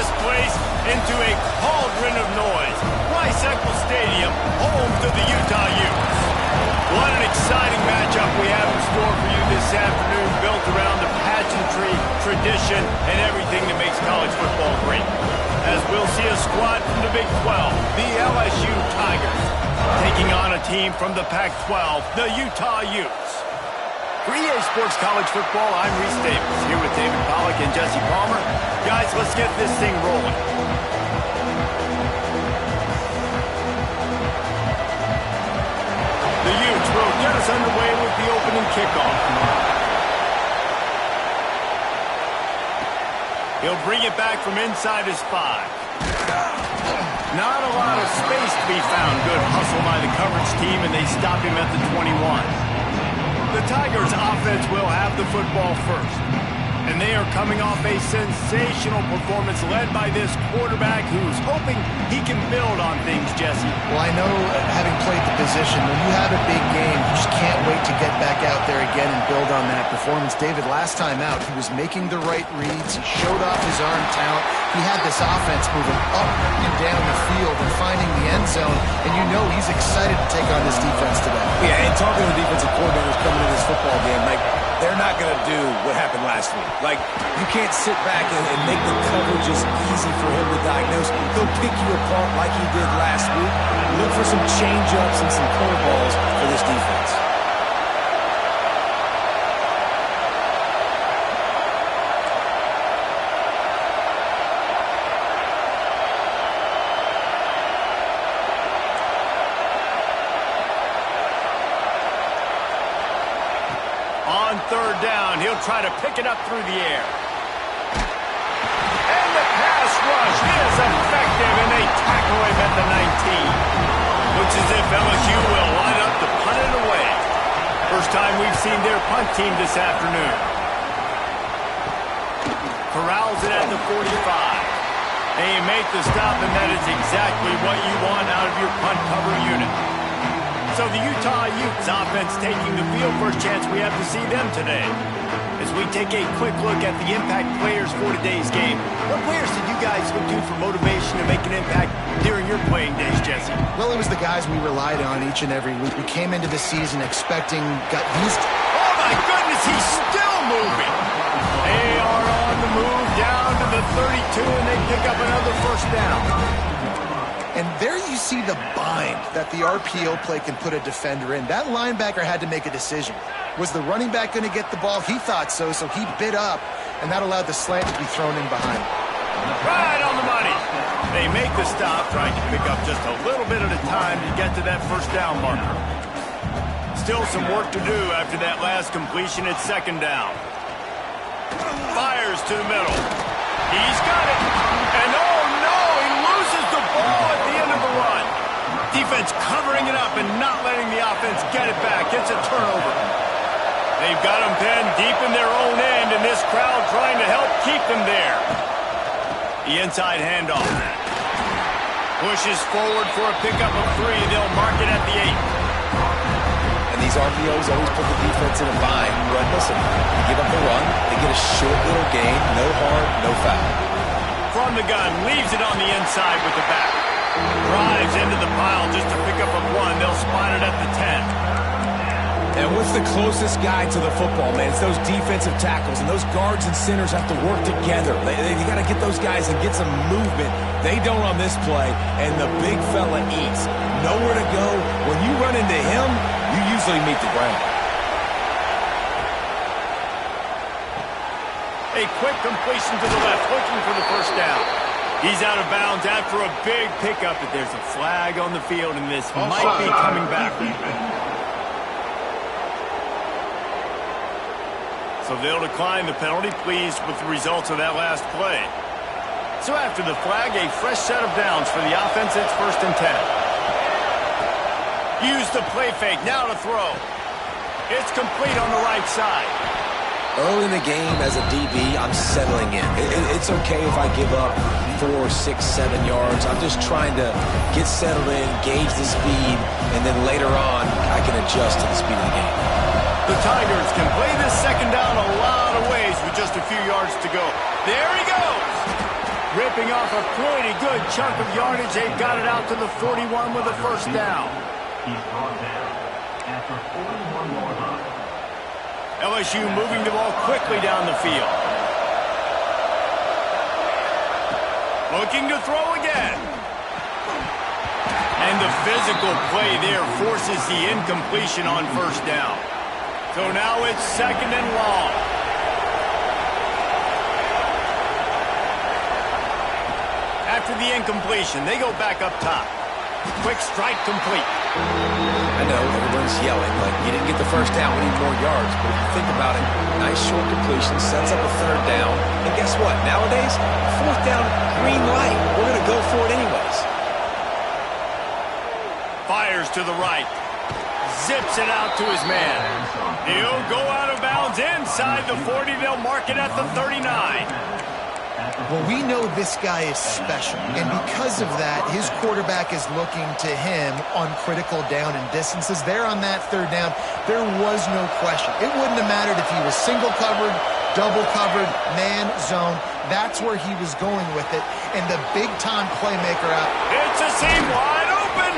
this place into a cauldron of noise. Rice-Eccles Stadium, home to the Utah Utes. What an exciting matchup we have in store for you this afternoon, built around the pageantry, tradition, and everything that makes college football great. As we'll see a squad from the Big 12, the LSU Tigers, taking on a team from the Pac-12, the Utah Utes. For EA Sports College Football, I'm Reese Davis, here with David Pollack and Jesse Palmer. Guys, let's get this thing rolling. The Utes will get us underway with the opening kickoff. He'll bring it back from inside his 5. Not a lot of space to be found. Good hustle by the coverage team, and they stop him at the 21. The Tigers' offense will have the football first. And they are coming off a sensational performance led by this quarterback who's hoping he can build on things, Jesse. Well, I know, having played the position, when you have a big game, you just can't wait to get back out there again and build on that performance. David, last time out, he was making the right reads. He showed off his arm talent. He had this offense moving up and down the field and finding the end zone. And you know he's excited to take on this defense today. Yeah, and talking to defensive coordinators coming into this football game, like, they're not going to do what happened last week. Like, you can't sit back and make the coverages easy for him to diagnose. He'll pick you apart like he did last week. Look for some change-ups and some curveballs for this defense. On third down, he'll try to pick it up through the air. And the pass rush is effective, and they tackle him at the 19. Looks as if LSU will line up to punt it away. First time we've seen their punt team this afternoon. Corrals it at the 45. They make the stop, and that is exactly what you want out of your punt cover unit. So the Utah Utes offense taking the field. First chance we have to see them today. As we take a quick look at the impact players for today's game, what players did you guys look to for motivation to make an impact during your playing days, Jesse? Well, it was the guys we relied on each and every week. We came into the season expecting these. Oh, my goodness, he's still moving. They are on the move down to the 32, and they pick up another first down. And there you see the bind that the RPO play can put a defender in. That linebacker had to make a decision. Was the running back going to get the ball? He thought so, so he bit up, and that allowed the slant to be thrown in behind. Right on the money. They make the stop, trying to pick up just a little bit at a time to get to that first down marker. Still some work to do after that last completion at second down. Fires to the middle. He's got it. And oh no, he loses the ball at the end of the run. Defense covering it up and not letting the offense get it back. It's a turnover. They've got them pinned deep in their own end, and this crowd trying to help keep them there. The inside handoff. Pushes forward for a pickup of 3. They'll mark it at the 8. And these RPOs always put the defense in a bind. But listen, they give up the run, they get a short little gain, no harm, no foul. From the gun, leaves it on the inside with the back. Drives into the pile just to pick up a 1. They'll spot it at the 10. And what's the closest guy to the football, man? It's those defensive tackles, and those guards and centers have to work together. You got to get those guys and get some movement. They don't on this play, and the big fella eats. Nowhere to go. When you run into him, you usually meet the ground. A quick completion to the left, looking for the first down. He's out of bounds after a big pickup, but there's a flag on the field, and this might be coming back. So they'll decline the penalty, pleased with the results of that last play. So after the flag, a fresh set of downs for the offense. It's 1st and 10. Use the play fake, now to throw. It's complete on the right side. Early in the game, as a DB, I'm settling in. It's okay if I give up 4, 6, 7 yards. I'm just trying to get settled in, gauge the speed, and then later on, I can adjust to the speed of the game. The Tigers can play this second down a lot of ways with just a few yards to go. There he goes. Ripping off a pretty good chunk of yardage. They got it out to the 41 with a first down. He's brought down after 41 yards. LSU moving the ball quickly down the field. Looking to throw again. And the physical play there forces the incompletion on first down. So now it's 2nd and long. After the incompletion, they go back up top. Quick strike complete. I know everyone's yelling like you didn't get the first down, we need more yards. But if you think about it, nice short completion, sets up a 3rd down. And guess what? Nowadays, 4th down, green light. We're going to go for it anyways. Fires to the right. Zips it out to his man. He'll go out of bounds inside the 40. They'll mark it at the 39. Well, we know this guy is special, and because of that, his quarterback is looking to him on critical down and distances. There on that 3rd down, there was no question. It wouldn't have mattered if he was single covered, double covered, man, zone. That's where he was going with it, and the big-time playmaker out. It's a seam wide open.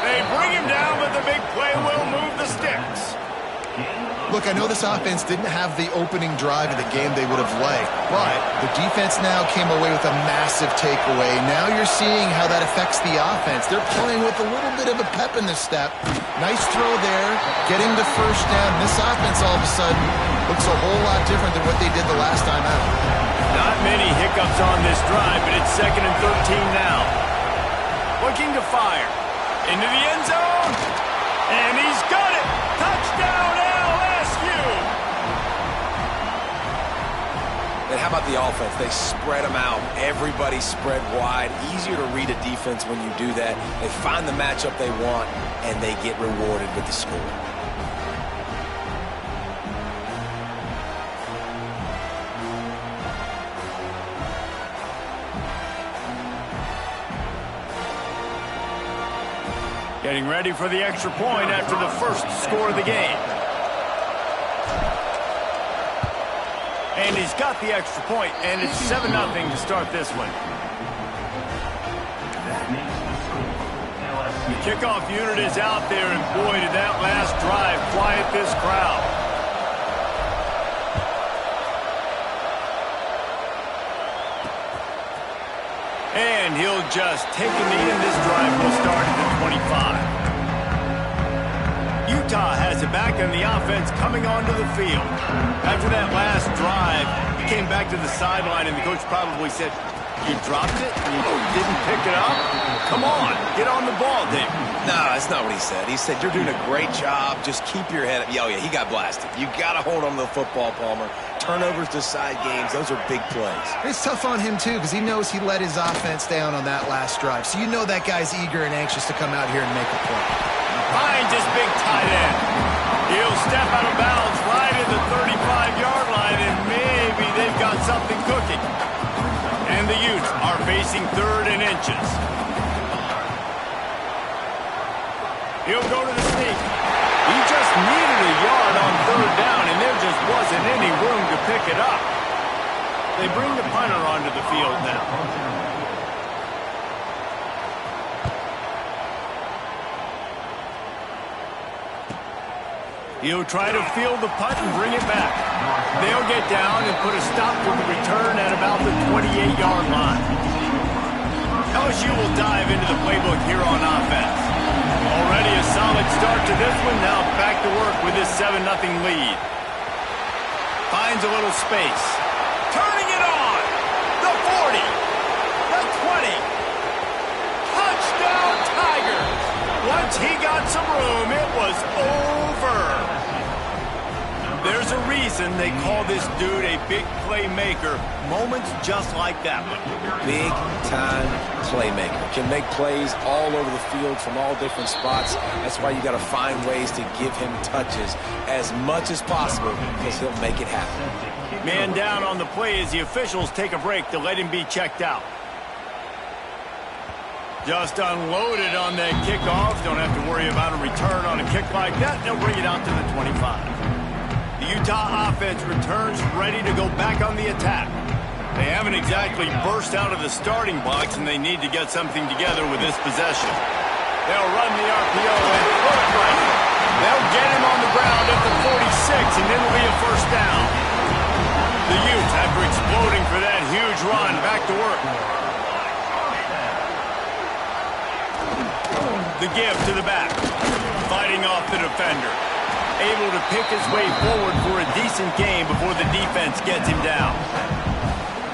They bring him down, but the big play will move the sticks. Look, I know this offense didn't have the opening drive of the game they would have liked, but the defense now came away with a massive takeaway. Now you're seeing how that affects the offense. They're playing with a little bit of a pep in the step. Nice throw there, getting the first down. This offense all of a sudden looks a whole lot different than what they did the last time out. Not many hiccups on this drive, but it's 2nd and 13 now. Looking to fire. Into the end zone. And he's got it. Touchdown, LSU. And how about the offense? They spread them out. Everybody spread wide. Easier to read a defense when you do that. They find the matchup they want, and they get rewarded with the score. Getting ready for the extra point after the first score of the game. And he's got the extra point, and it's 7-0 to start this one. The kickoff unit is out there, and boy, did that last drive quiet this crowd. And he'll just take a knee, and this drive will start at the 25. Utah has it back, and the offense coming onto the field. After that last drive, he came back to the sideline, and the coach probably said, "You dropped it? You didn't pick it up? Come on, get on the ball, Dave." No, that's not what he said. He said, "You're doing a great job. Just keep your head up." Oh, yeah, he got blasted. You got to hold on to the football, Palmer. Turnovers decide games. Those are big plays. It's tough on him, too, because he knows he let his offense down on that last drive. So you know that guy's eager and anxious to come out here and make a play. Finds his big tight end. He'll step out of bounds right at the 35-yard line, and maybe they've got something cooking. And the Utes are facing 3rd and inches. He'll go to the sneak. He just needed a yard on 3rd down, and there just wasn't any room to pick it up. They bring the punter onto the field now. He'll try to field the punt and bring it back. They'll get down and put a stop to the return at about the 28-yard line. LSU will dive into the playbook here on offense. Already a solid start to this one. Now back to work with this 7-0 lead. Finds a little space. Turning it on. The 40. The 20. Touchdown Tigers. Once he got some room, it was over. There's a reason they call this dude a big playmaker. Moments just like that one. Big-time playmaker. Can make plays all over the field from all different spots. That's why you got to find ways to give him touches as much as possible because he'll make it happen. Man down on the play as the officials take a break to let him be checked out. Just unloaded on that kickoff. Don't have to worry about a return on a kick like that. They'll bring it out to the 25. The Utah offense returns ready to go back on the attack. They haven't exactly burst out of the starting blocks, and they need to get something together with this possession. They'll run the RPO and throw it right. They'll get him on the ground at the 46, and it'll be a first down. The Utes, after exploding for that huge run, back to work. The give to the back, fighting off the defender. Able to pick his way forward for a decent game before the defense gets him down.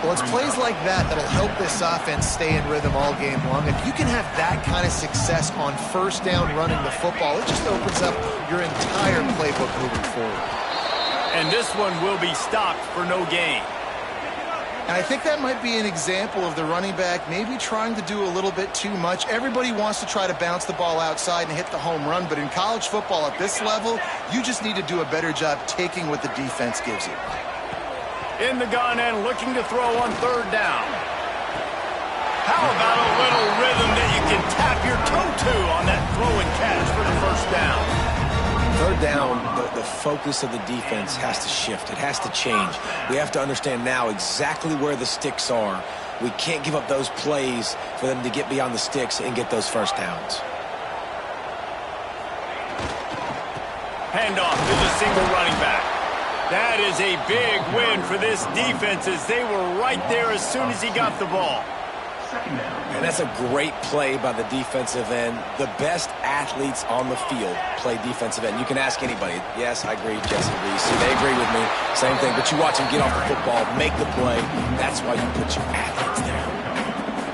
Well, it's plays like that that'll help this offense stay in rhythm all game long. If you can have that kind of success on first down running the football, it just opens up your entire playbook moving forward. And this one will be stopped for no gain. And I think that might be an example of the running back maybe trying to do a little bit too much. Everybody wants to try to bounce the ball outside and hit the home run, but in college football at this level, you just need to do a better job taking what the defense gives you. In the gun and looking to throw on third down. How about a little rhythm that you can tap your toe to on that throw and catch for the first down? Third down, the focus of the defense has to shift. It has to change. We have to understand now exactly where the sticks are. We can't give up those plays for them to get beyond the sticks and get those first downs. Handoff to the single running back. That is a big win for this defense as they were right there as soon as he got the ball. And that's a great play by the defensive end. The best athletes on the field play defensive end. You can ask anybody. Yes, I agree, Jesse Reese. They agree with me. Same thing. But you watch them get off the football, make the play. That's why you put your athletes there.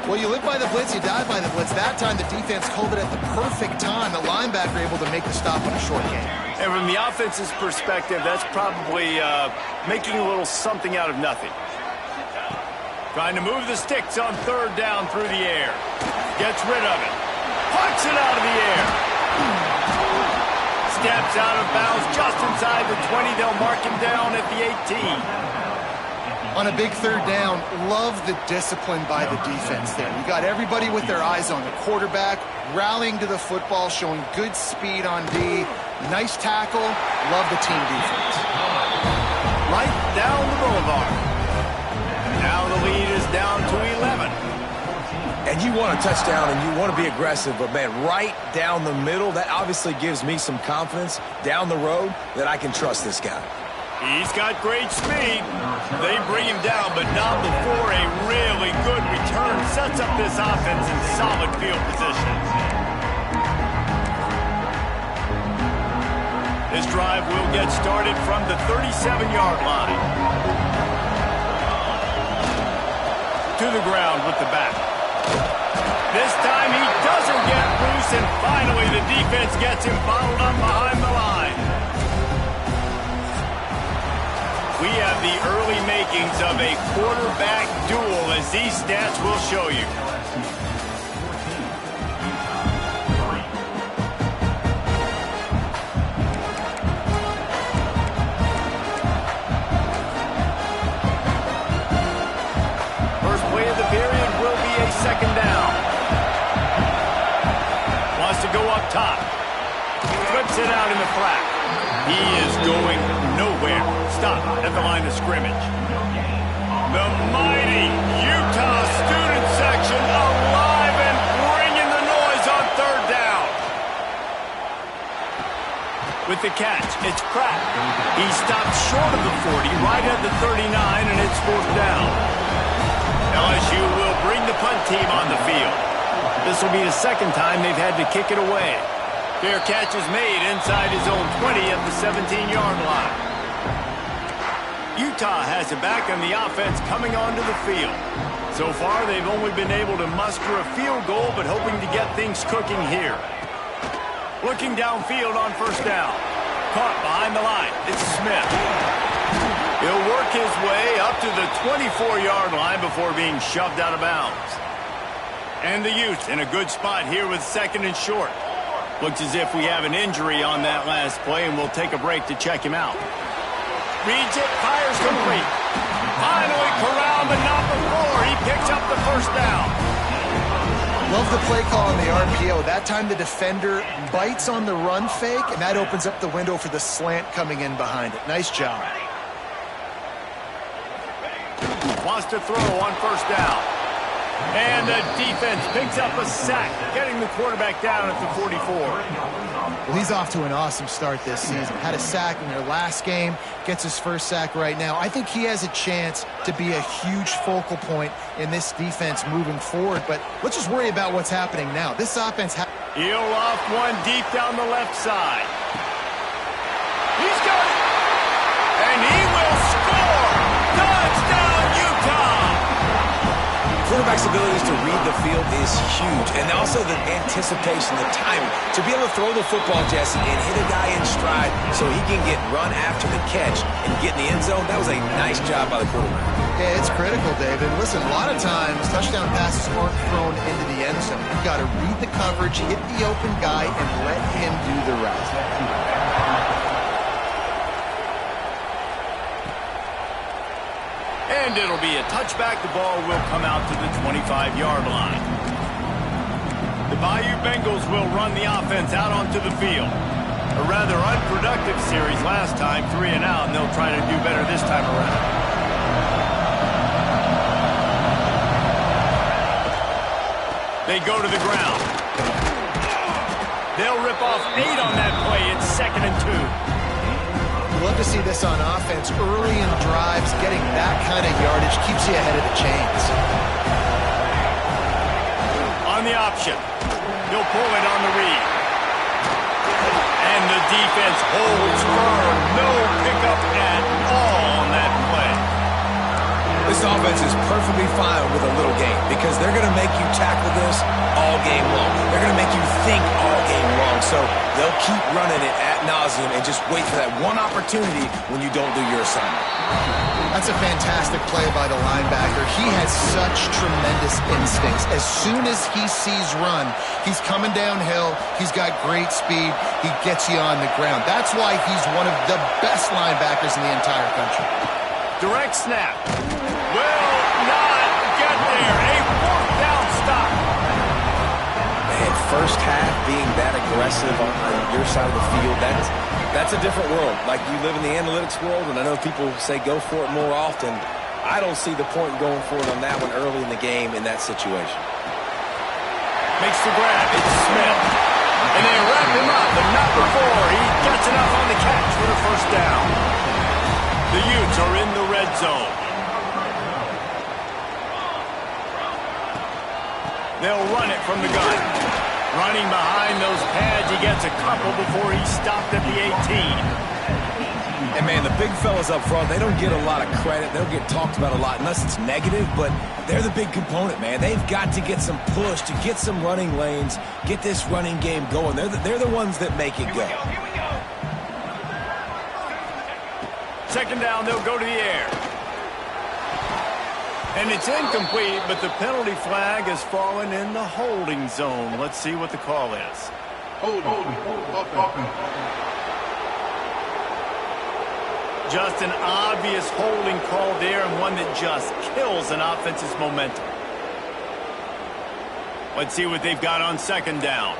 Well, you live by the blitz, you die by the blitz. That time the defense called it at the perfect time. The linebacker able to make the stop on a short game. And from the offense's perspective, that's probably making a little something out of nothing. Trying to move the sticks on third down through the air. Gets rid of it. Pucks it out of the air. Steps out of bounds just inside the 20. They'll mark him down at the 18. On a big third down, love the discipline by the defense there. You got everybody with their eyes on the quarterback, rallying to the football, showing good speed on D. Nice tackle. Love the team defense. Right down the boulevard. Now the lead is down to 11. And you want a touchdown and you want to be aggressive, but, man, right down the middle, that obviously gives me some confidence down the road that I can trust this guy. He's got great speed. They bring him down, but not before a really good return sets up this offense in solid field position. This drive will get started from the 37-yard line. To the ground with the back. This time he doesn't get loose, and finally the defense gets him bottled up behind the line. We have the early makings of a quarterback duel, as these stats will show you. Second down. Wants to go up top. Flips it out in the flat. He is going nowhere. Stop at the line of scrimmage. The mighty Utah student section alive and bringing the noise on third down. With the catch, it's Pratt. He stopped short of the 40, right at the 39, and it's fourth down. LSU will bring the punt team on the field. This will be the second time they've had to kick it away. Fair catch is made inside his own 20 at the 17-yard line. Utah has it back on the offense coming onto the field. So far, they've only been able to muster a field goal, but hoping to get things cooking here. Looking downfield on first down. Caught behind the line. It's Smith. He'll work his way up to the 24-yard line before being shoved out of bounds. And the Utes in a good spot here with second and short. Looks as if we have an injury on that last play, and we'll take a break to check him out. Reads it, fires complete. Finally corralled, but not before. He picks up the first down. Love the play call on the RPO. That time the defender bites on the run fake, and that opens up the window for the slant coming in behind it. Nice job. Wants to throw on first down. And the defense picks up a sack, getting the quarterback down at the 44. Well, he's off to an awesome start this season. Had a sack in their last game, gets his first sack right now. I think he has a chance to be a huge focal point in this defense moving forward. But let's just worry about what's happening now. This offense... He'll off one deep down the left side. He's got it. And he will score. Touchdown, Utah. Quarterback's abilities to read the field is huge, and also the anticipation, the timing. To be able to throw the football, Jesse, and hit a guy in stride so he can get run after the catch and get in the end zone, that was a nice job by the quarterback. Yeah, it's critical, David. Listen, a lot of times, touchdown passes aren't thrown into the end zone. You've got to read the coverage, hit the open guy, and let him do the rest. And it'll be a touchback. The ball will come out to the 25-yard line. The Bayou Bengals will run the offense out onto the field. A rather unproductive series last time, 3 and out, and they'll try to do better this time around. They go to the ground. They'll rip off 8 on that play. It's 2nd and 2. Love to see this on offense. Early in drives, getting that kind of yardage keeps you ahead of the chains. On the option. He'll pull it on the read. And the defense holds firm. No pickup at all on that play. This offense is perfectly fine with a little game because they're going to make you tackle this all game long. They're going to make you think all game long. So they'll keep running it ad nauseum and just wait for that one opportunity when you don't do your assignment. That's a fantastic play by the linebacker. He has such tremendous instincts. As soon as he sees run, he's coming downhill. He's got great speed. He gets you on the ground. That's why he's one of the best linebackers in the entire country. Direct snap. Will not get there. A 4th down stop. Man, first half being that aggressive on your side of the field, that's a different world. Like, you live in the analytics world, and I know people say go for it more often. I don't see the point in going for it on that one early in the game in that situation. Makes the grab. It's Smith. And they wrap him up, but not before he gets enough on the catch for the first down. The Utes are in the red zone. They'll run it from the gun. Running behind those pads, he gets a couple before he's stopped at the 18. And, man, the big fellas up front, they don't get a lot of credit. They don't get talked about a lot unless it's negative, but they're the big component, man. They've got to get some push to get some running lanes, get this running game going. They're the ones that make it go. Here we go. 2nd down, they'll go to the air. And it's incomplete, but the penalty flag has fallen in the holding zone. Let's see what the call is. Hold. Just an obvious holding call there, and one that just kills an offense's momentum. Let's see what they've got on 2nd down.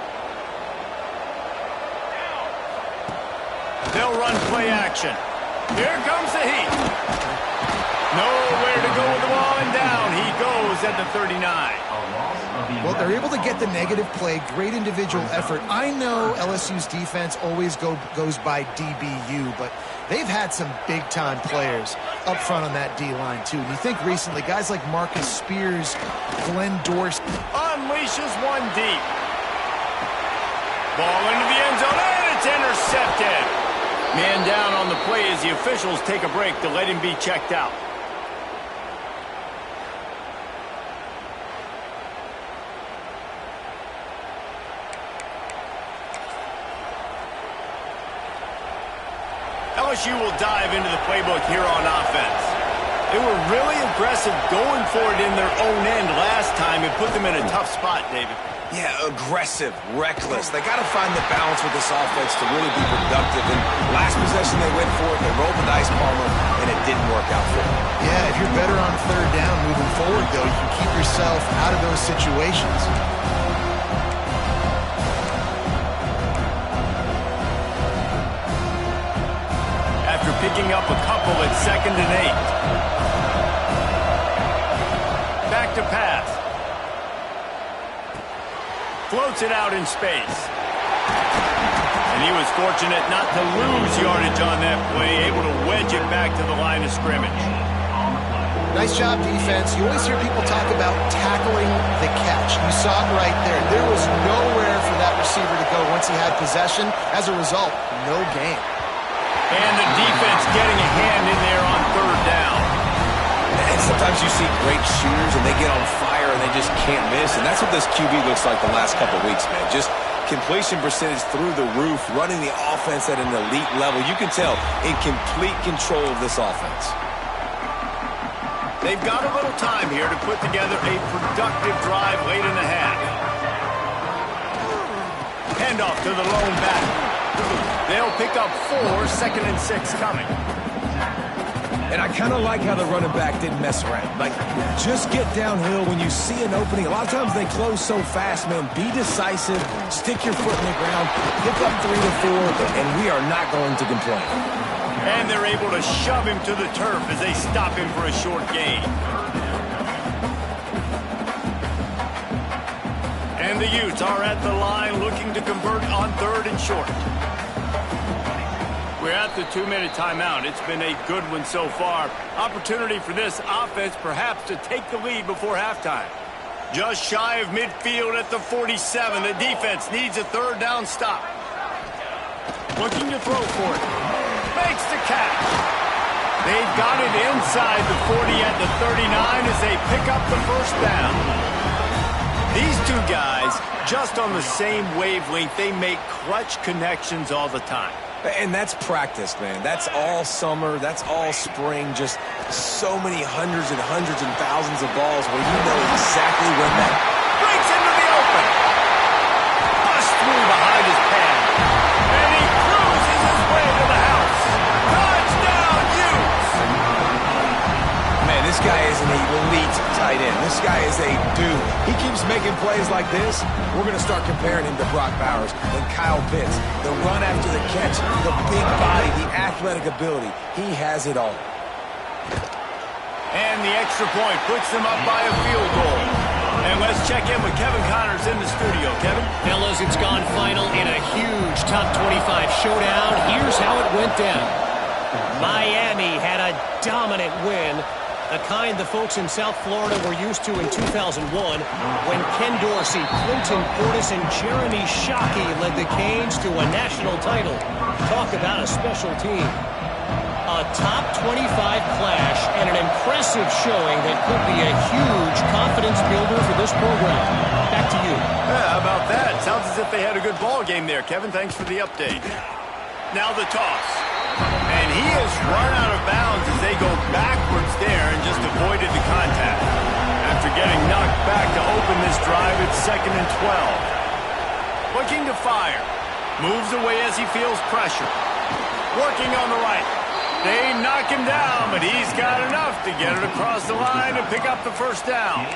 They'll run play action. Here comes the heat. Nowhere to go with the ball, and down he goes at the 39. Well, they're able to get the negative play, great individual effort. I know LSU's defense always goes by DBU, but they've had some big-time players up front on that D-line, too. And you think recently, guys like Marcus Spears, Glenn Dorsey. Unleashes one deep. Ball into the end zone, and it's intercepted. Man down on the play as the officials take a break to let him be checked out. LSU will dive into the playbook here on offense. They were really aggressive going for it in their own end last time. It put them in a tough spot, David. Yeah, aggressive, reckless. They got to find the balance with this offense to really be productive. And last possession they went for it, they rolled the dice, Palmer, and it didn't work out for them. Yeah, if you're better on 3rd down moving forward, though, you can keep yourself out of those situations. After picking up a couple at 2nd and 8. to pass. Floats it out in space. And he was fortunate not to lose yardage on that play, able to wedge it back to the line of scrimmage. Nice job, defense. You always hear people talk about tackling the catch. You saw it right there. There was nowhere for that receiver to go once he had possession. As a result, no gain. And the defense getting a hand in there on third down. And sometimes you see great shooters and they get on fire and they just can't miss. And that's what this QB looks like the last couple of weeks, man. Just completion percentage through the roof, running the offense at an elite level. You can tell in complete control of this offense. They've got a little time here to put together a productive drive late in the half. Handoff to the lone back. They'll pick up 4, 2nd and 6 coming. And I kind of like how the running back didn't mess around. Like, just get downhill when you see an opening. A lot of times they close so fast, man. Be decisive, stick your foot in the ground, pick up 3 to 4, and we are not going to complain. And they're able to shove him to the turf as they stop him for a short gain. And the Utes are at the line looking to convert on 3rd and short. We're at the 2-minute timeout. It's been a good one so far. Opportunity for this offense perhaps to take the lead before halftime. Just shy of midfield at the 47. The defense needs a 3rd down stop. Looking to throw for it. Makes the catch. They've got it inside the 40 at the 39 as they pick up the 1st down. These two guys, just on the same wavelength, they make clutch connections all the time. And that's practice, man. That's all summer. That's all spring. Just so many hundreds and thousands of balls where you know exactly when that breaks into the open. Bust through behind his pad. And he cruises his way to the house. Touchdown, Utes! Man, this guy is an elite tight end. This guy is a dude. He keeps making plays like this. We're going to start comparing him to Brock Bowers and Kyle Pitts. The run after the catch, the big body, the athletic ability. He has it all. And the extra point puts them up by a field goal. And let's check in with Kevin Connors in the studio. Kevin? Fellas, it's gone final in a huge top 25 showdown. Here's how it went down. Miami had a dominant win, the kind the folks in South Florida were used to in 2001 when Ken Dorsey, Clinton Portis, and Jeremy Shockey led the Canes to a national title. Talk about a special team. A top 25 clash and an impressive showing that could be a huge confidence builder for this program. Back to you. Yeah, how about that? Sounds as if they had a good ball game there. Kevin, thanks for the update. Now the toss. And he has run out of bounds as they go backwards there and just avoided the contact. After getting knocked back to open this drive, it's 2nd and 12. Looking to fire. Moves away as he feels pressure. Working on the right. They knock him down, but he's got enough to get it across the line and pick up the 1st down.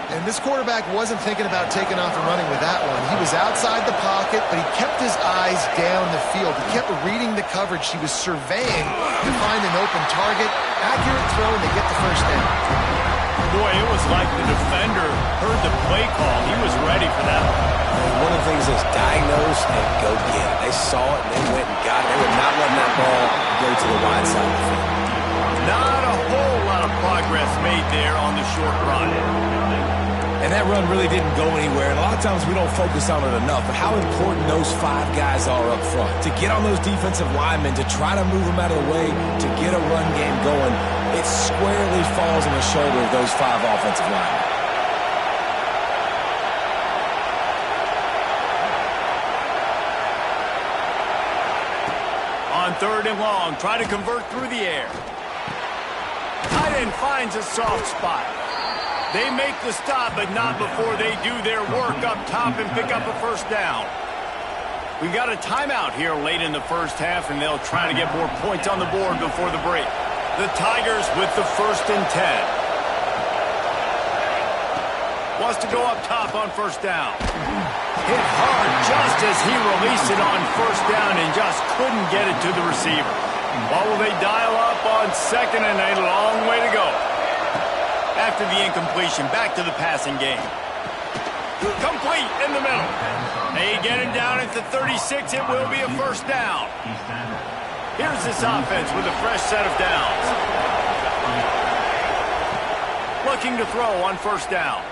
And this quarterback wasn't thinking about taking off and running with that one. He was outside the pocket, but he kept his eyes down the field. He kept reading the coverage. He was surveying to find an open target. Accurate throw, and they get the 1st down. Boy, it was like the defender heard the play call. He was ready for that one. And one of the things is diagnose and go get it. They saw it and they went and got it. They were not letting that ball go to the wide side of the field. Not a whole lot of progress made there on the short run. And that run really didn't go anywhere. And a lot of times we don't focus on it enough. But how important those 5 guys are up front. To get on those defensive linemen, to try to move them out of the way, to get a run game going, it squarely falls on the shoulder of those 5 offensive linemen. On 3rd and long, try to convert through the air. Tight end finds a soft spot. They make the stop, but not before they do their work up top and pick up a 1st down. We've got a timeout here late in the 1st half, and they'll try to get more points on the board before the break. The Tigers with the 1st and 10. Wants to go up top on 1st down. Hit hard just as he released it on 1st down and just couldn't get it to the receiver. What will they dial up on 2nd and a long way to go? After the incompletion, back to the passing game. Complete in the middle. They get him down at the 36. It will be a first down. Here's this offense with a fresh set of downs. Looking to throw on first down.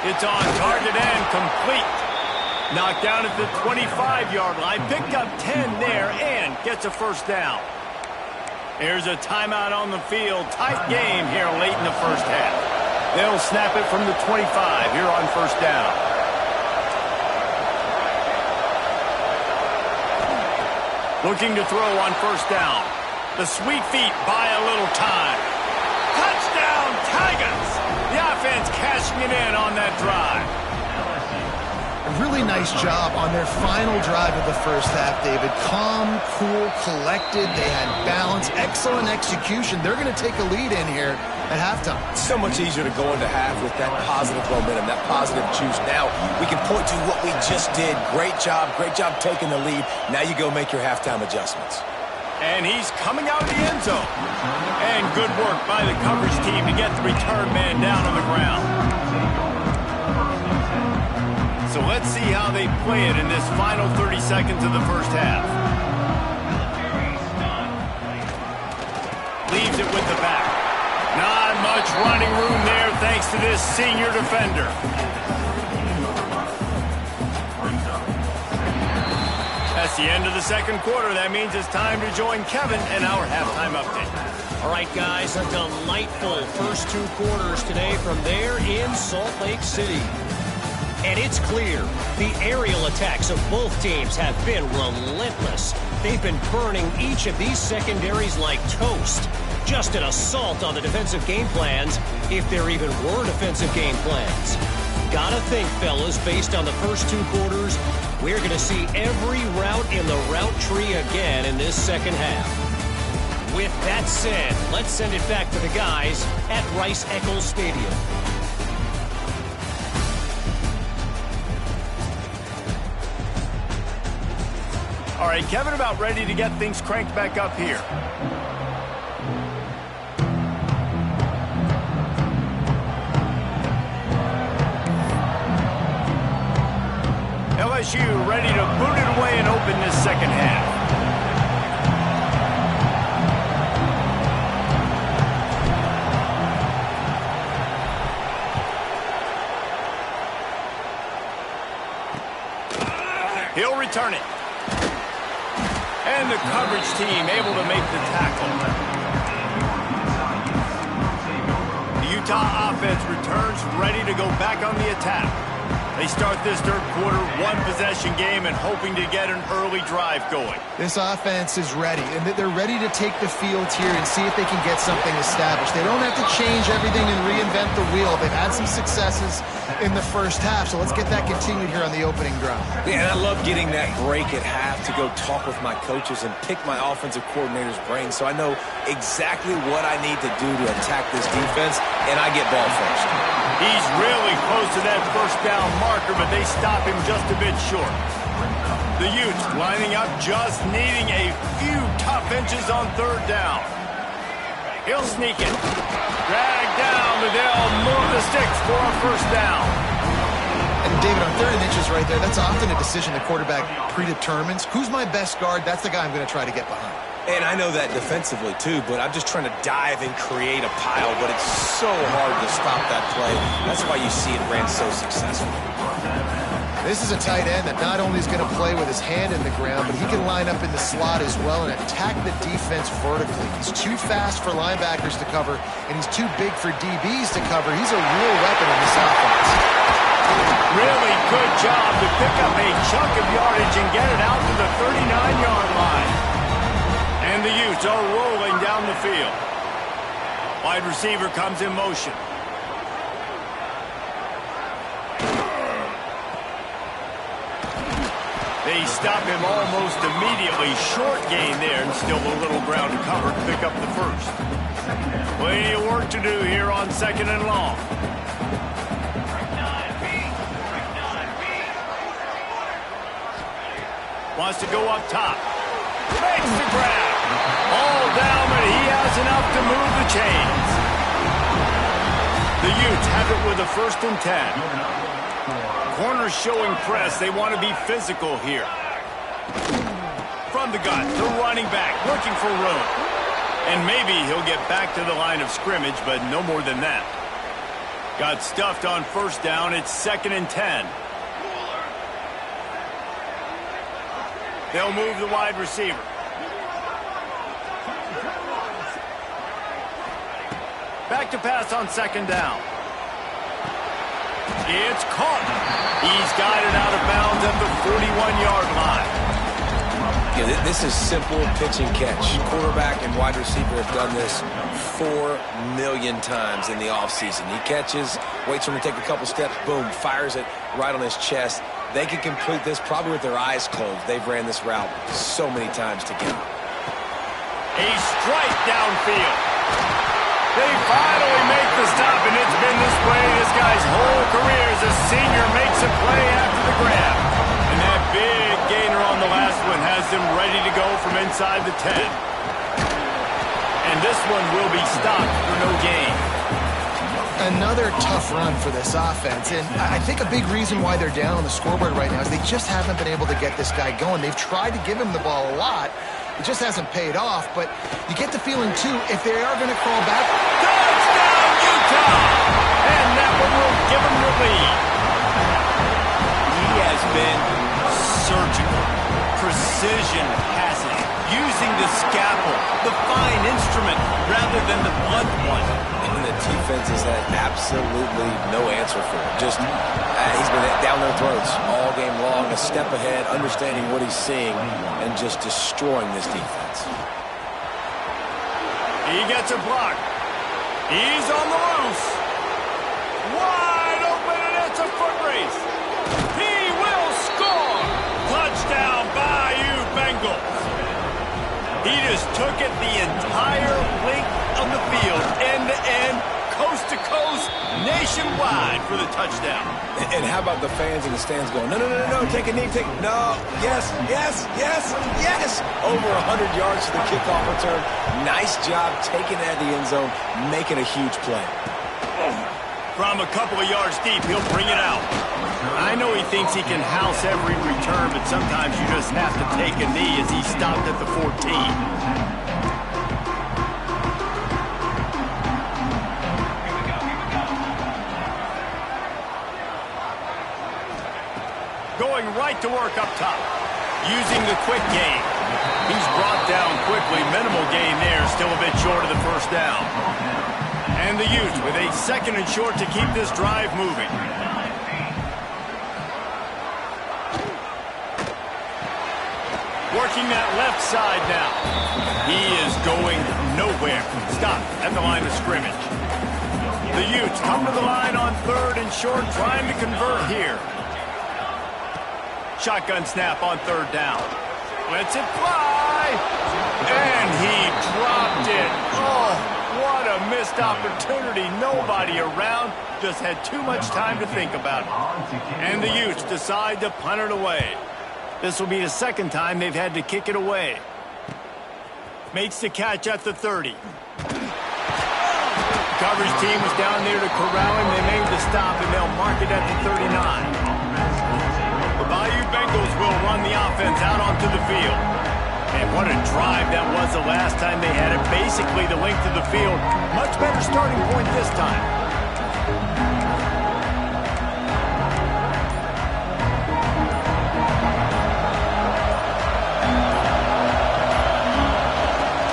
It's on target and complete. Knocked down at the 25-yard line. Picked up 10 there and gets a first down. Here's a timeout on the field. Tight game here late in the first half. They'll snap it from the 25 here on first down. Looking to throw on first down. The sweet feet buy a little time. Touchdown, Tigers! The offense cashing it in on that drive. A really nice job on their final drive of the first half, David. Calm, cool, collected. They had balance, excellent execution. They're going to take a lead in here at halftime. It's so much easier to go into half with that positive momentum, that positive juice. Now we can point to what we just did. Great job taking the lead. Now you go make your halftime adjustments. And he's coming out of the end zone. And good work by the coverage team to get the return man down on the ground. So let's see how they play it in this final 30 seconds of the first half. Leaves it with the back. Not much running room there thanks to this senior defender. That's the end of the second quarter. That means it's time to join Kevin in our halftime update. All right, guys, a delightful first two quarters today from there in Salt Lake City. And it's clear the aerial attacks of both teams have been relentless. They've been burning each of these secondaries like toast. Just an assault on the defensive game plans, if there even were defensive game plans. Gotta think, fellas, based on the first two quarters, we're going to see every route in the route tree again in this second half. With that said, let's send it back to the guys at Rice-Eccles Stadium. All right, Kevin, about ready to get things cranked back up here. LSU ready to boot it away and open this second half. He'll return it. And the coverage team able to make the tackle. The Utah offense returns ready to go back on the attack. They start this third quarter one-possession game and hoping to get an early drive going. This offense is ready, and they're ready to take the field here and see if they can get something established. They don't have to change everything and reinvent the wheel. They've had some successes in the first half, so let's get that continued here on the opening drive. Yeah, and I love getting that break at half to go talk with my coaches and pick my offensive coordinator's brain so I know exactly what I need to do to attack this defense, and I get ball first. He's really close to that first down marker, but they stop him just a bit short. The Utes lining up, just needing a few tough inches on third down. He'll sneak it. Drag down, but they'll move the sticks for a first down. And David, on third and inches right there, that's often a decision the quarterback predetermines. Who's my best guard? That's the guy I'm going to try to get behind. And I know that defensively, too, but I'm just trying to dive and create a pile, but it's so hard to stop that play. That's why you see it ran so successful. This is a tight end that not only is going to play with his hand in the ground, but he can line up in the slot as well and attack the defense vertically. He's too fast for linebackers to cover, and he's too big for DBs to cover. He's a real weapon in this offense. Really good job to pick up a chunk of yardage and get it out to the 39-yard line. And the Utes are rolling down the field. Wide receiver comes in motion. They stop him almost immediately. Short gain there and still a little ground to cover to pick up the first. Plenty of work to do here on second and long. Wants to go up top. Makes the grab. All down, but he has enough to move the chains. The Utes have it with a 1st and 10. Corners showing press. They want to be physical here. From the gun, the running back looking for room. And maybe he'll get back to the line of scrimmage, but no more than that. Got stuffed on 1st down. It's 2nd and 10. They'll move the wide receiver. Back to pass on 2nd down. It's caught. He's got it out of bounds at the 41-yard line. Yeah, this is simple pitch and catch. Quarterback and wide receiver have done this 4 million times in the offseason. He catches, waits for him to take a couple steps, boom, fires it right on his chest. They can complete this probably with their eyes closed. They've ran this route so many times together. A strike downfield. They finally make the stop, and it's been this way this guy's whole career as a senior makes a play after the grab. And that big gainer on the last one has them ready to go from inside the 10. And this one will be stopped for no gain. Another tough run for this offense, and I think a big reason why they're down on the scoreboard right now is they just haven't been able to get this guy going. They've tried to give him the ball a lot. It just hasn't paid off, but you get the feeling, too, if they are going to crawl back. Touchdown, Utah! And that one will give them the lead. He has been surgical, precision passing, using the scalpel, the fine instrument, rather than the blunt one. And the defense has had absolutely no answer for him. Just, he's been down their throats all game long, a step ahead, understanding what he's seeing, and just destroying this defense. He gets a block. He's on the loose. Wide open, and it's a foot race. He will score. Touchdown, Bayou Bengals. He just took it the entire length of the field, end to end, coast to coast, nationwide for the touchdown. And how about the fans in the stands going, no, no, no, no, take a knee, no, yes, yes, yes, yes. Over 100 yards to the kickoff return. Nice job taking that to the end zone, making a huge play. From a couple of yards deep, he'll bring it out. I know he thinks he can house every return, but sometimes you just have to take a knee as he stopped at the 14. Going right to work up top. Using the quick game. He's brought down quickly. Minimal gain there. Still a bit short of the 1st down. And the Utes with a 2nd and short to keep this drive moving. Working that left side now. He is going nowhere. Stop at the line of scrimmage. The Utes come to the line on 3rd and short, trying to convert here. Shotgun snap on 3rd down. Lets it fly. And he dropped it. Oh, what a missed opportunity. Nobody around. Just had too much time to think about it. And the Utes decide to punt it away. This will be the 2nd time they've had to kick it away. Makes the catch at the 30. Coverage team was down there to corral him. They made the stop, and they'll mark it at the 39. The Bayou Bengals will run the offense out onto the field. And what a drive that was the last time they had it. Basically the length of the field. Much better starting point this time.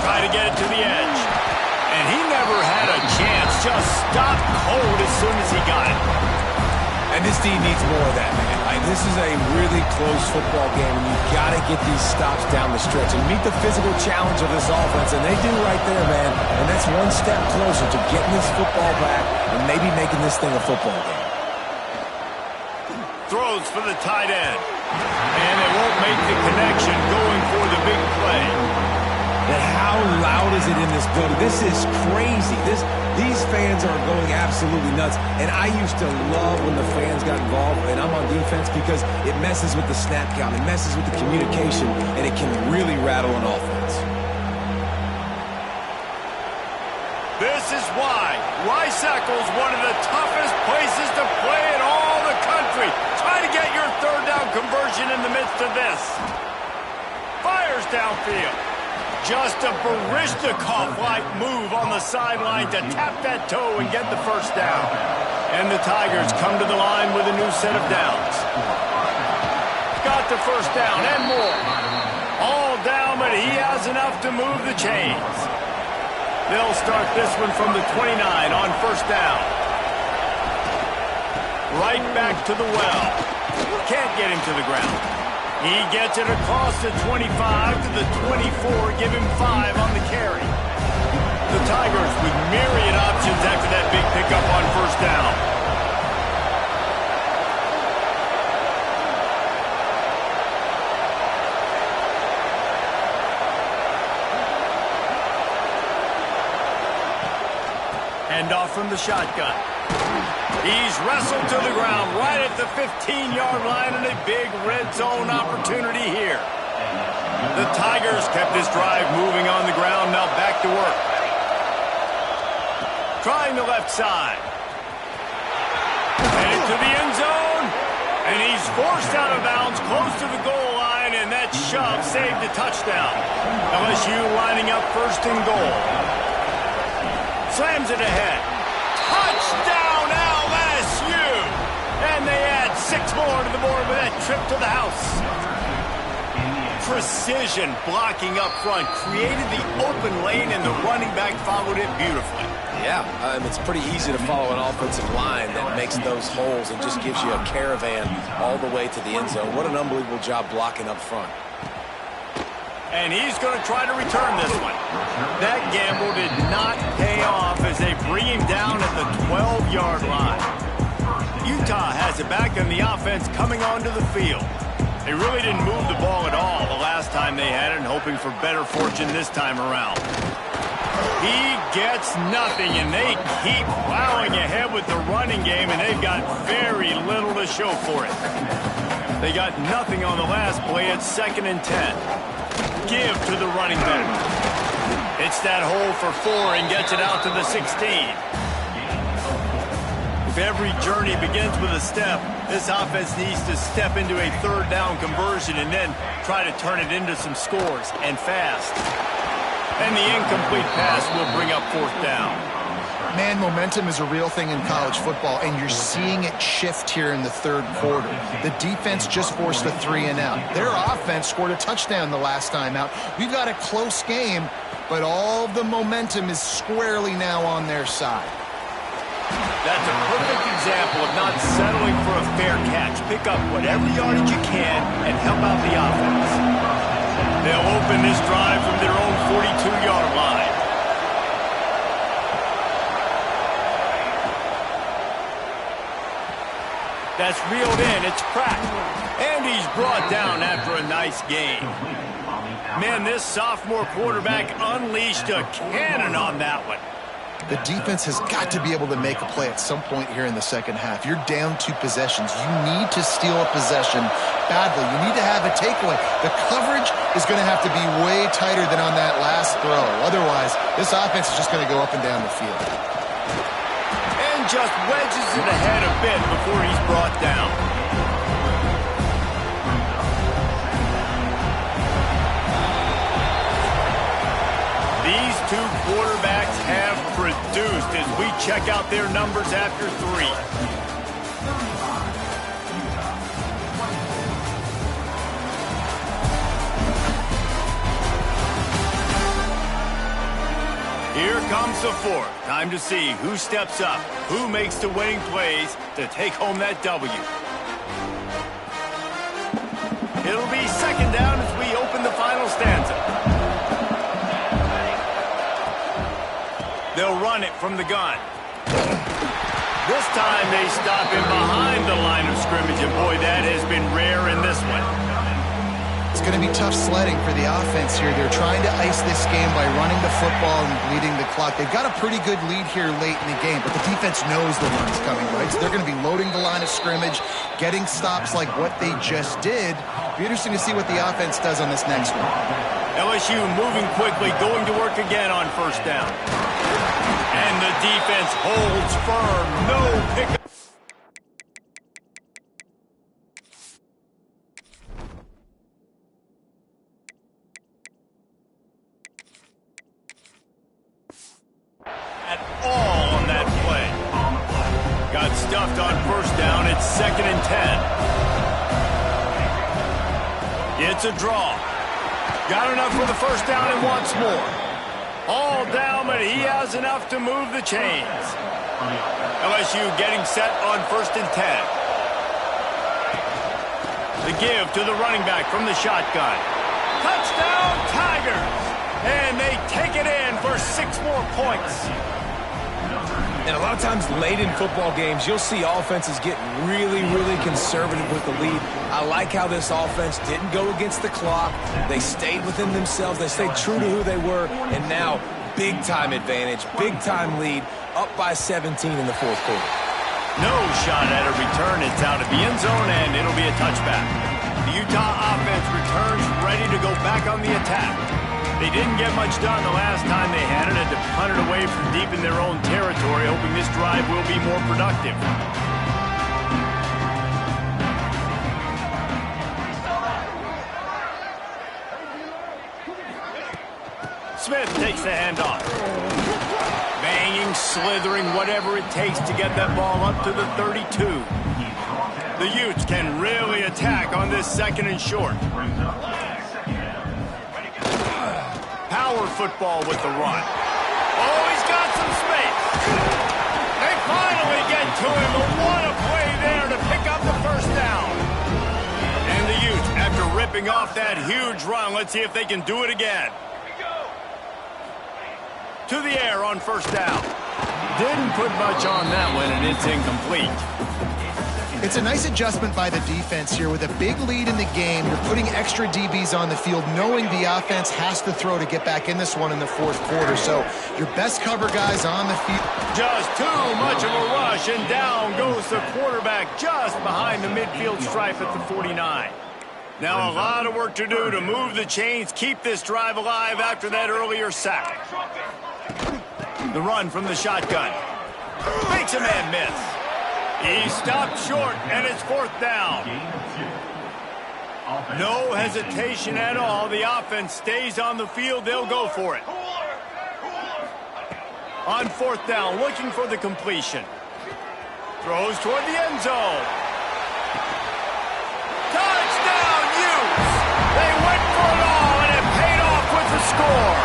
Try to get it to the edge. And he never had a chance. Just stopped cold as soon as he got it. And this team needs more of that, man. This is a really close football game, and you've got to get these stops down the stretch and meet the physical challenge of this offense, and they do right there, man. And that's one step closer to getting this football back and maybe making this thing a football game. Throws for the tight end. And it won't make the connection going for the big play. And how loud is it in this building? This is crazy. These fans are going absolutely nuts. And I used to love when the fans got involved, and I'm on defense, because it messes with the snap count, it messes with the communication, and it can really rattle an offense. This is why Rice-Eccles, one of the toughest places to play in all the country. Try to get your third down conversion in the midst of this. Fires downfield. Just a Baryshnikov-like move on the sideline to tap that toe and get the first down. And the Tigers come to the line with a new set of downs. Got the first down and more. All down, but he has enough to move the chains. They'll start this one from the 29 on first down. Right back to the well. Can't get him to the ground. He gets it across the 25 to the 24, give him 5 on the carry. The Tigers with myriad options after that big pickup on first down. Hand off from the shotgun. He's wrestled to the ground right at the 15-yard line and a big red zone opportunity here. The Tigers kept this drive moving on the ground, now back to work. Trying the left side. And into the end zone. And he's forced out of bounds close to the goal line, and that shove saved a touchdown. LSU lining up first and goal. Slams it ahead. Touchdown, LSU! And they add 6 more to the board with that trip to the house. Precision blocking up front created the open lane, and the running back followed it beautifully. Yeah, it's pretty easy to follow an offensive line that makes those holes and just gives you a caravan all the way to the end zone. What an unbelievable job blocking up front. And he's going to try to return this one. That gamble did not pay off as they bring him down at the 12-yard line. Utah has it back in the offense coming onto the field. They really didn't move the ball at all the last time they had it, and hoping for better fortune this time around. He gets nothing, and they keep plowing ahead with the running game, and they've got very little to show for it. They got nothing on the last play at 2nd and 10. Give to the running back. It's that hole for 4 and gets it out to the 16. If every journey begins with a step, this offense needs to step into a third down conversion and then try to turn it into some scores, and fast. And the incomplete pass will bring up 4th down. Man, momentum is a real thing in college football, and you're seeing it shift here in the third quarter. The defense just forced a 3-and-out. Their offense scored a touchdown the last time out. We've got a close game, but all the momentum is squarely now on their side. That's a perfect example of not settling for a fair catch. Pick up whatever yardage you can and help out the offense. They'll open this drive from their own 42-yard line. That's reeled in. It's cracked. And he's brought down after a nice gain. Man, this sophomore quarterback unleashed a cannon on that one. The defense has got to be able to make a play at some point here in the second half. You're down 2 possessions. You need to steal a possession badly. You need to have a takeaway. The coverage is going to have to be way tighter than on that last throw. Otherwise, this offense is just going to go up and down the field. And just wedges it ahead a bit before he's brought down. These 2 quarterbacks have produced as we check out their numbers after 3. Here comes the 4th. Time to see who steps up, who makes the winning plays to take home that W. It'll be 2nd down as we open the final stanza. They'll run it from the gun. This time they stop him behind the line of scrimmage, and boy, that has been rare in this one. It's going to be tough sledding for the offense here. They're trying to ice this game by running the football and bleeding the clock. They've got a pretty good lead here late in the game, but the defense knows the run's coming, right? So they're going to be loading the line of scrimmage, getting stops like what they just did. It'll be interesting to see what the offense does on this next one. LSU moving quickly, going to work again on first down. And the defense holds firm. No pick. At all on that play. Got stuffed on first down. It's 2nd and 10. It's a draw. Got enough for the first down and wants more. All down, but he has enough to move the chains. LSU getting set on 1st and 10. The give to the running back from the shotgun. Touchdown, Tigers! And they take it in for 6 more points. And a lot of times late in football games, you'll see offenses get really, really conservative with the lead. I like how this offense didn't go against the clock. They stayed within themselves. They stayed true to who they were. And now, big-time advantage, big-time lead, up by 17 in the 4th quarter. No shot at a return. It's out of the end zone, and it'll be a touchback. The Utah offense returns ready to go back on the attack. They didn't get much done the last time they had it, and to punt it away from deep in their own territory, hoping this drive will be more productive. Smith takes the handoff. Banging, slithering, whatever it takes to get that ball up to the 32. The Utes can really attack on this 2nd and short. Power football with the run. Oh, he's got some space. They finally get to him, but what a play there to pick up the first down. And the Utes, after ripping off that huge run, let's see if they can do it again. To the air on first down. Didn't put much on that one, and it's incomplete. It's a nice adjustment by the defense here. With a big lead in the game, you're putting extra DBs on the field, knowing the offense has to throw to get back in this one in the 4th quarter. So your best cover guys on the field. Just too much of a rush, and down goes the quarterback just behind the midfield stripe at the 49. Now a lot of work to do to move the chains, keep this drive alive after that earlier sack. The run from the shotgun. Makes a man miss. He stopped short, and it's 4th down. No hesitation at all. The offense stays on the field. They'll go for it. On 4th down, looking for the completion. Throws toward the end zone. Touchdown, Utes! They went for it all, and it paid off with the score.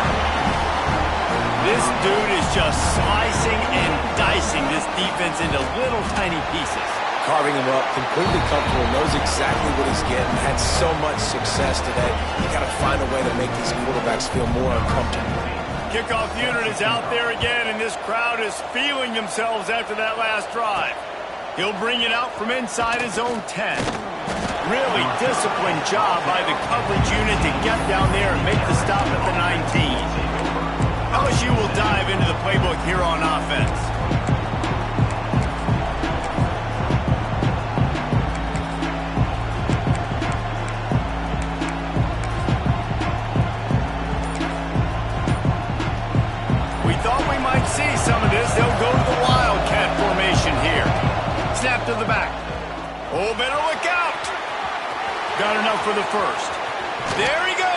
This dude is just slicing and dicing this defense into little tiny pieces. Carving him up, completely comfortable, knows exactly what he's getting, had so much success today. You got to find a way to make these quarterbacks feel more uncomfortable. Kickoff unit is out there again, and this crowd is feeling themselves after that last drive. He'll bring it out from inside his own 10. Really disciplined job by the coverage unit to get down there and make the stop at the 19. LSU will dive into the playbook here on offense. We thought we might see some of this. They'll go to the Wildcat formation here. Snap to the back. Oh, better look out. Got enough for the first. There he goes.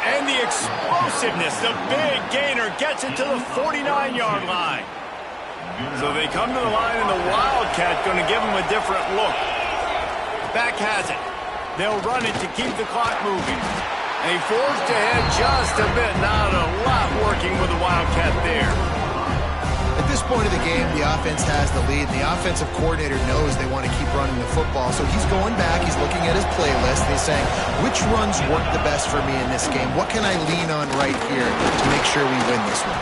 And the explosiveness, the big gainer gets it to the 49-yard line. So they come to the line, and the Wildcat going to give them a different look. Back has it. They'll run it to keep the clock moving. And he forged ahead just a bit. Not a lot working with the Wildcat there. At this point of the game, the offense has the lead. The offensive coordinator knows they want to keep running the football. So he's going back, he's looking at his playlist, and he's saying, which runs work the best for me in this game? What can I lean on right here to make sure we win this one?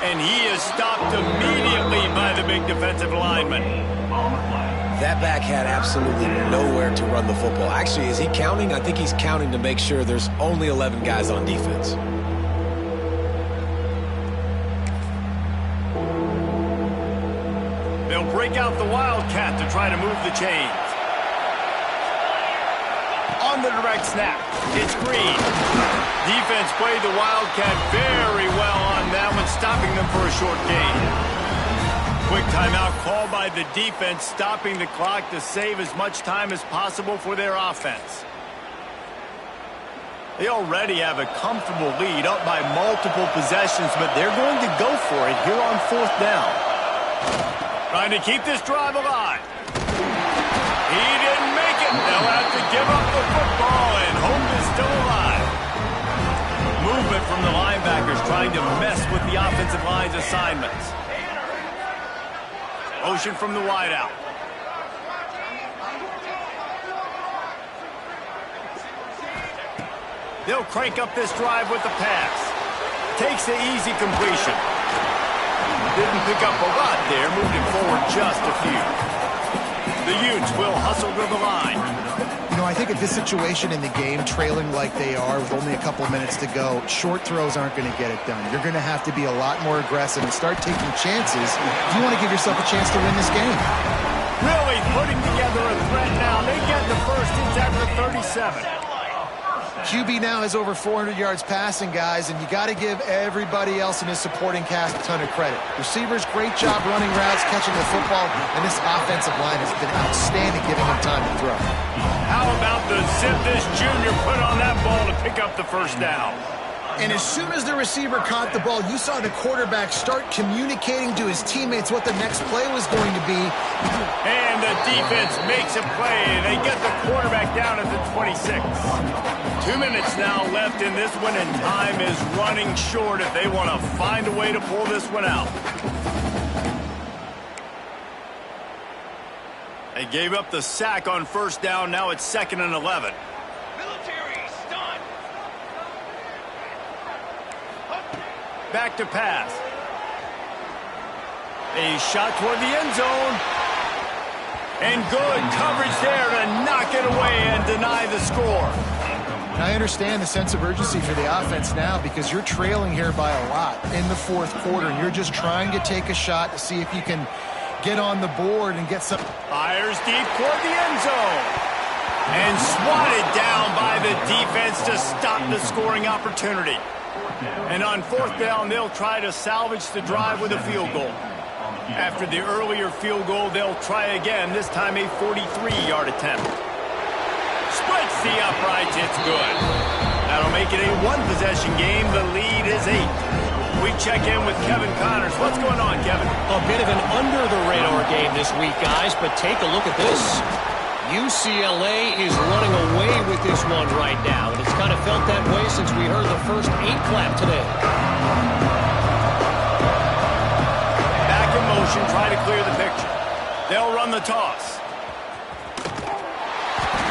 And he is stopped immediately by the big defensive lineman. That back had absolutely nowhere to run the football. Actually, is he counting? I think he's counting to make sure there's only 11 guys on defense. They'll break out the Wildcat to try to move the chains. On the direct snap, it's Green. Defense played the Wildcat very well on that one, stopping them for a short gain. Quick timeout called by the defense, stopping the clock to save as much time as possible for their offense. They already have a comfortable lead, up by multiple possessions, but they're going to go for it here on 4th down. Trying to keep this drive alive. He didn't make it. They'll have to give up the football, and hope is still alive. Movement from the linebackers trying to mess with the offensive line's assignments. Motion from the wideout. They'll crank up this drive with the pass. Takes the easy completion. Didn't pick up a lot there, moving forward just a few. The Utes will hustle to the line. You know, I think at this situation in the game, trailing like they are with only a couple minutes to go, short throws aren't going to get it done. You're going to have to be a lot more aggressive and start taking chances if you want to give yourself a chance to win this game. Really putting together a threat now. They get the first inside the 37. QB now has over 400 yards passing, guys, and you got to give everybody else in his supporting cast a ton of credit. Receivers, great job running routes, catching the football, and this offensive line has been outstanding giving him time to throw. How about the zip this junior put on that ball to pick up the first down? And as soon as the receiver caught the ball, you saw the quarterback start communicating to his teammates what the next play was going to be. And the defense makes a play. They get the quarterback down at the 26. 2 minutes now left in this one, and time is running short if they want to find a way to pull this one out. They gave up the sack on first down. Now it's 2nd and 11. Back to pass. A shot toward the end zone. And good coverage there to knock it away and deny the score. And I understand the sense of urgency for the offense now because you're trailing here by a lot in the 4th quarter, and you're just trying to take a shot to see if you can get on the board and get some. Fires deep toward the end zone. And swatted down by the defense to stop the scoring opportunity. And on 4th down, they'll try to salvage the drive with a field goal. After the earlier field goal, they'll try again, this time a 43-yard attempt. Splits the uprights, it's good. That'll make it a one-possession game. The lead is 8. We check in with Kevin Connors. What's going on, Kevin? A bit of an under-the-radar game this week, guys, but take a look at this. UCLA is running away with this one right now, and it's kind of felt that way since we heard the first 8 clap today. Back in motion, try to clear the picture. They'll run the toss.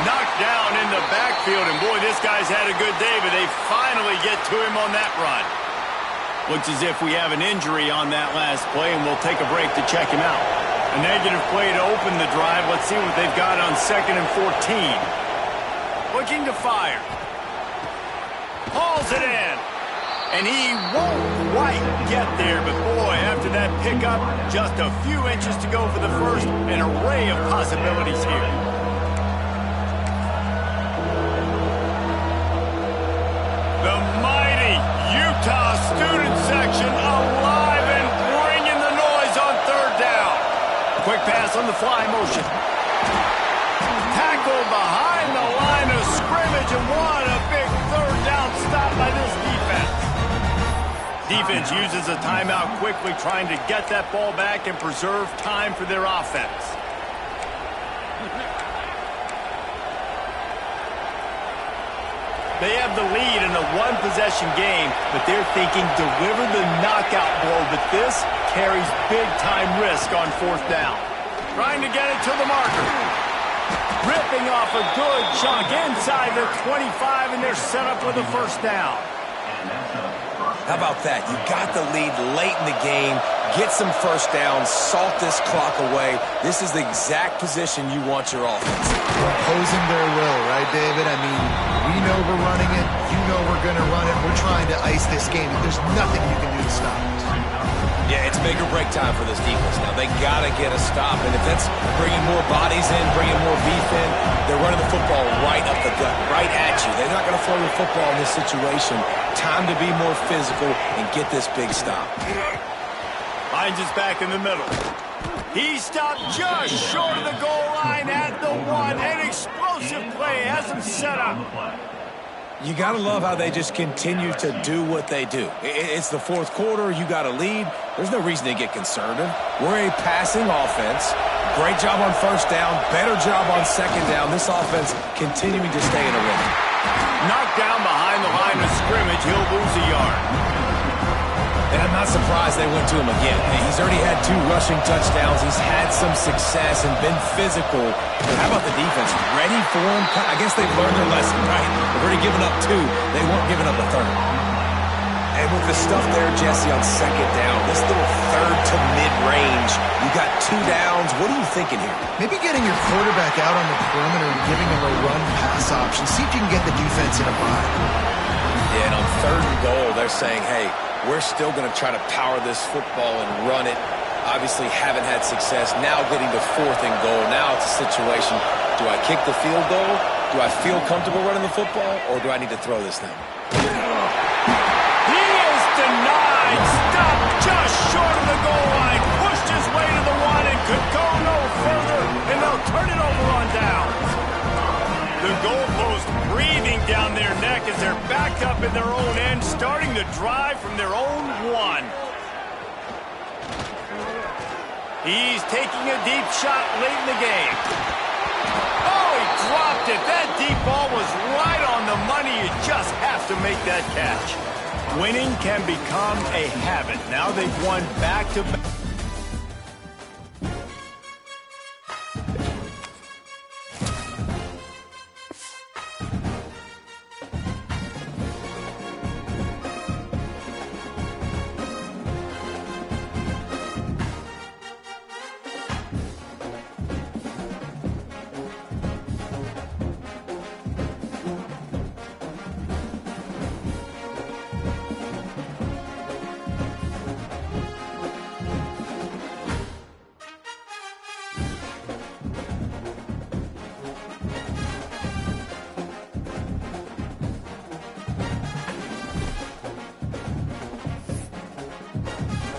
Knocked down in the backfield, and boy, this guy's had a good day, but they finally get to him on that run. Looks as if we have an injury on that last play, and we'll take a break to check him out. A negative play to open the drive. Let's see what they've got on 2nd and 14. Looking to fire. Hauls it in. And he won't quite get there. But boy, after that pickup, just a few inches to go for the first. An array of possibilities here. The mighty Utah student section alive and bringing the noise on 3rd down. Quick pass on the fly motion. Tackled behind the line of scrimmage, and what a big 3rd down stop by this defense. Defense uses a timeout quickly, trying to get that ball back and preserve time for their offense. They have the lead in a one-possession game, but they're thinking deliver the knockout blow, but this carries big-time risk on 4th down. Trying to get it to the marker. Ripping off a good chunk inside the 25, and they're set up with a first down. How about that? You got the lead late in the game. Get some first downs. Salt this clock away. This is the exact position you want your offense. Imposing their will, right, David? I mean, We know we're running it. You know we're going to run it. We're trying to ice this game. There's nothing you can do to stop us. Yeah, it's make or break time for this defense now. They got to get a stop, and if that's bringing more bodies in, bringing more beef in, they're running the football right up the gut, right at you. They're not going to throw the football in this situation. Time to be more physical and get this big stop. Hines is back in the middle. He stopped just short of the goal line at the 1. An explosive play has him set up. You got to love how they just continue to do what they do. It's the fourth quarter. You got a lead. There's no reason to get conservative. We're a passing offense. Great job on first down. Better job on second down. This offense continuing to stay in a rhythm. Knocked down behind the line of scrimmage. He'll lose a yard. And I'm not surprised they went to him again. He's already had 2 rushing touchdowns. He's had some success and been physical. But how about the defense? Ready for him? I guess they've learned their lesson, right? They've already given up 2. They weren't giving up a third. And with the stuff there, Jesse, on second down, this little third to mid-range, you got 2 downs. What are you thinking here? Maybe getting your quarterback out on the perimeter and giving him a run-pass option. See if you can get the defense in a bind. Yeah, and on 3rd and goal, they're saying, hey, we're still going to try to power this football and run it. Obviously haven't had success. Now getting to 4th and goal. Now it's a situation, do I kick the field goal? Do I feel comfortable running the football? Or do I need to throw this thing? He is denied. Stopped just short of the goal line. Pushed his way to the 1 and could go no further. And they'll turn it over on downs. The goalpost breathing down their neck as they're backed up in their own end, starting to drive from their own 1. He's taking a deep shot late in the game. Oh, he dropped it. That deep ball was right on the money. You just have to make that catch. Winning can become a habit. Now they've won back-to-back.